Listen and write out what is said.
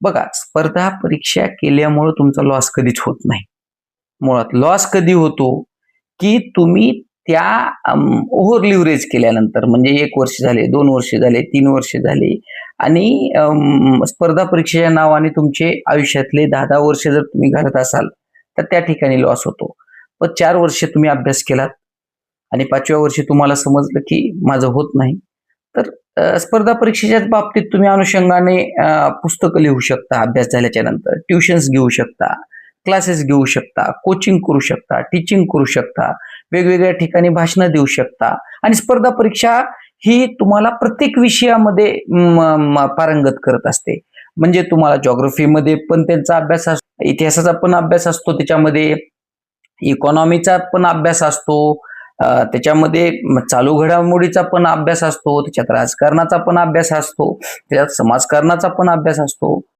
बघा, स्पर्धा परीक्षा केल्यामुळे तुमचा लॉस कधीच होत नाही. मुळात लॉस कधी होतो, की तुम्ही त्या ओव्हर लिव्हरेज केल्यानंतर म्हणजे 1 वर्ष झाले, 2 वर्ष झाले, 3 वर्ष झाली आणि स्पर्धा परीक्षेच्या नावाने तुमचे आयुष्यातले 10-10 वर्ष जर तुम्ही घालत असाल, तर त्या ठिकाणी लॉस होतो. पण 4 वर्ष तुम्ही अभ्यास केलात आणि 5व्या वर्षी तुम्हाला समजलं, की माझं होत नाही. तर स्पर्धा परीक्षेच्याच बाबतीत तुम्ही अनुषंगाने पुस्तकं लिहू शकता अभ्यास झाल्याच्या नंतर, ट्युशन्स घेऊ शकता, क्लासेस घेऊ शकता, कोचिंग करू शकता, टीचिंग करू शकता, वेगवेगळ्या ठिकाणी भाषणं देऊ शकता आणि स्पर्धा परीक्षा ही तुम्हाला प्रत्येक विषयामध्ये पारंगत करत असते. म्हणजे तुम्हाला जिओग्राफीमध्ये पण त्यांचा अभ्यास असतो, इतिहासाचा पण अभ्यास असतो त्याच्यामध्ये, इकॉनॉमीचा पण अभ्यास असतो, त्याच्यामध्ये चालू घडामोडीचा पण अभ्यास असतो, त्याच्यात राजकारणाचा पण अभ्यास असतो, त्याच्यात समाजकारणाचा पण अभ्यास असतो.